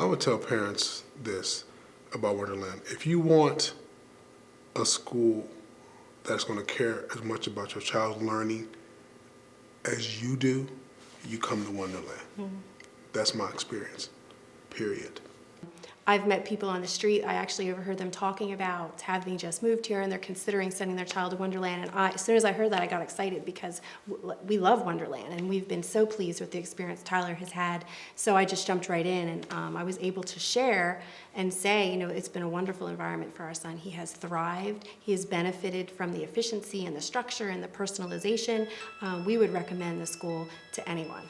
would tell parents this about Wonderland. If you want a school that's going to care as much about your child's learning as you do, you come to Wonderland. Mm-hmm. That's my experience, period. I've met people on the street. I actually overheard them talking about having just moved here and they're considering sending their child to Wonderland. And as soon as I heard that, I got excited because we love Wonderland and we've been so pleased with the experience Tyler has had. So I just jumped right in and I was able to share and say, you know, it's been a wonderful environment for our son. He has thrived. He has benefited from the efficiency and the structure and the personalization. We would recommend the school to anyone.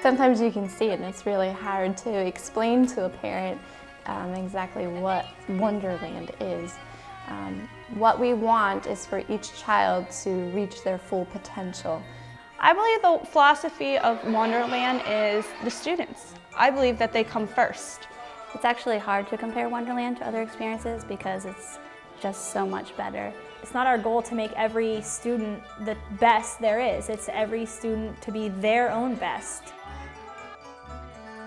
Sometimes you can see it and it's really hard to explain to a parent exactly what Wonderland is. What we want is for each child to reach their full potential. I believe the philosophy of Wonderland is the students. I believe that they come first. It's actually hard to compare Wonderland to other experiences because it's just so much better. It's not our goal to make every student the best there is. It's every student to be their own best.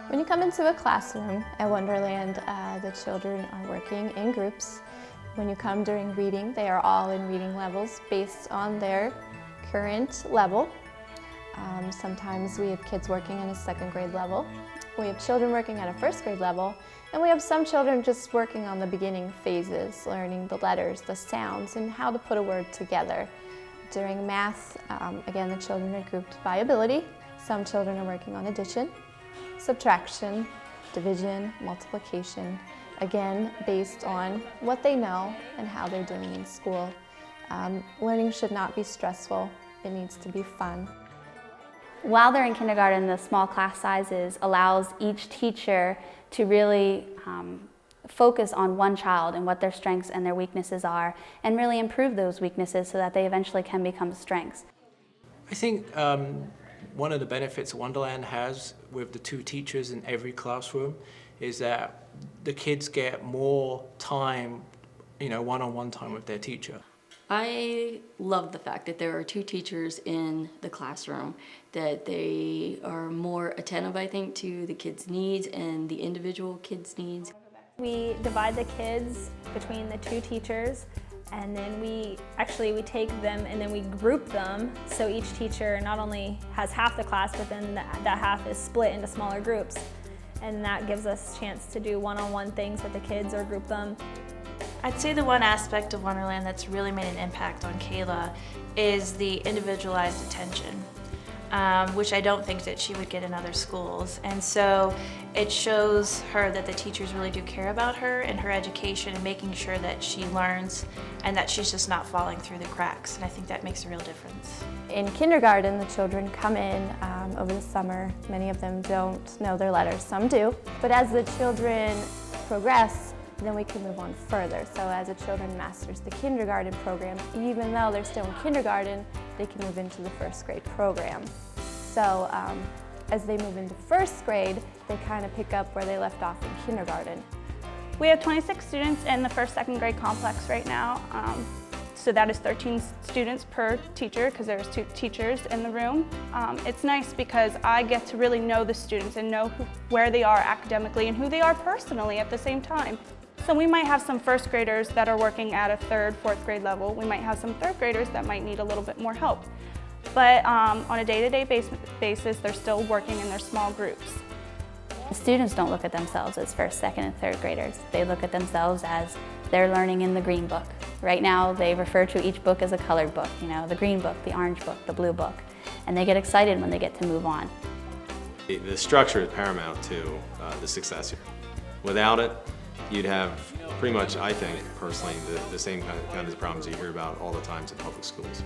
When you come into a classroom at Wonderland, the children are working in groups. When you come during reading, they are all in reading levels based on their current level. Sometimes we have kids working in a second grade level. We have children working at a first grade level. And we have some children just working on the beginning phases, learning the letters, the sounds, and how to put a word together. During math, again, the children are grouped by ability. Some children are working on addition, subtraction, division, multiplication, again, based on what they know and how they're doing in school. Learning should not be stressful. It needs to be fun. While they're in kindergarten, the small class sizes allows each teacher to really focus on one child and what their strengths and their weaknesses are, and really improve those weaknesses so that they eventually can become strengths. I think one of the benefits Wonderland has with the 2 teachers in every classroom is that the kids get more time, one-on-one time with their teacher. I love the fact that there are 2 teachers in the classroom, that they are more attentive, I think, to the kids' needs and the individual kids' needs. We divide the kids between the 2 teachers, and then we take them and then we group them so each teacher not only has half the class, but then that half is split into smaller groups. And that gives us a chance to do one-on-one things with the kids or group them. I'd say the one aspect of Wonderland that's really made an impact on Kayla is the individualized attention, which I don't think that she would get in other schools. And so it shows her that the teachers really do care about her and her education and making sure that she learns and that she's just not falling through the cracks. And I think that makes a real difference. In kindergarten, the children come in over the summer. Many of them don't know their letters, some do. But as the children progress, then we can move on further. So as a children masters the kindergarten program, even though they're still in kindergarten, they can move into the first grade program. So as they move into first grade, they kind of pick up where they left off in kindergarten. We have 26 students in the first, second grade complex right now. So that is 13 students per teacher because there's 2 teachers in the room. It's nice because I get to really know the students and know where they are academically and who they are personally at the same time. So we might have some first graders that are working at a 3rd, 4th grade level. We might have some 3rd graders that might need a little bit more help. But on a day-to-day basis, they're still working in their small groups. The students don't look at themselves as 1st, 2nd, and 3rd graders. They look at themselves as they're learning in the green book. Right now, they refer to each book as a colored book, the green book, the orange book, the blue book. And they get excited when they get to move on. The structure is paramount to the success here. Without it, you'd have pretty much, I think, personally, the same kind of problems you hear about all the times in public schools.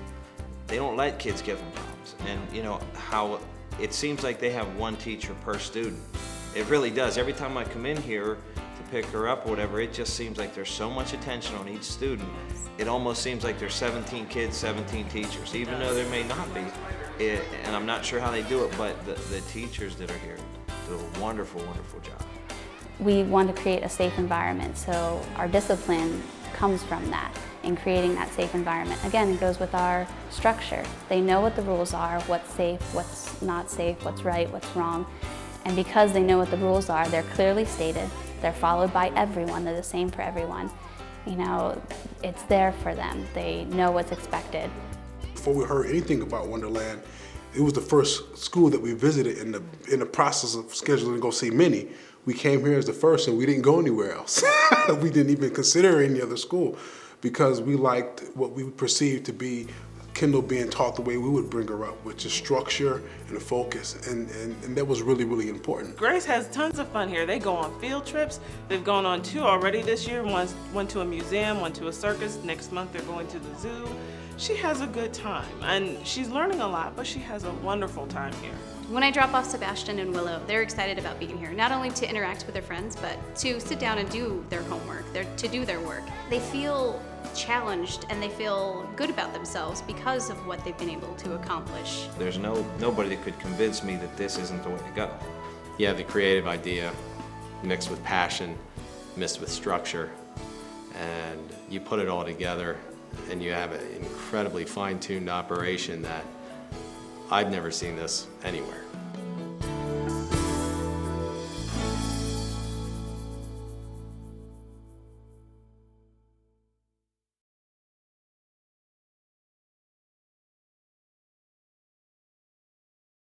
They don't let kids give them problems. And how it seems like they have 1 teacher per student. It really does. Every time I come in here to pick her up or whatever, it just seems like there's so much attention on each student. It almost seems like there's 17 kids, 17 teachers, even though there may not be. And I'm not sure how they do it, but the teachers that are here do a wonderful, wonderful job. We want to create a safe environment, so our discipline comes from that. in creating that safe environment. Again, it goes with our structure. They know what the rules are, what's safe, what's not safe, what's right, what's wrong. And because they know what the rules are, they're clearly stated, they're followed by everyone, they're the same for everyone. You know, it's there for them. They know what's expected. Before we heard anything about Wonderland, it was the first school that we visited in the process of scheduling to go see many. We came here as the first and we didn't go anywhere else. We didn't even consider any other school because we liked what we perceived to be Kendall being taught the way we would bring her up, which is structure and focus, and that was really, really important. Grace has tons of fun here. They go on field trips. They've gone on 2 already this year. One went to a museum, one to a circus. Next month they're going to the zoo. She has a good time, and she's learning a lot, but she has a wonderful time here. When I drop off Sebastian and Willow, they're excited about being here, not only to interact with their friends, but to sit down and do their homework, to do their work. They feel challenged and they feel good about themselves because of what they've been able to accomplish. There's nobody that could convince me that this isn't the way to go. You have the creative idea mixed with passion, mixed with structure, and you put it all together and you have an incredibly fine-tuned operation that I've never seen this anywhere.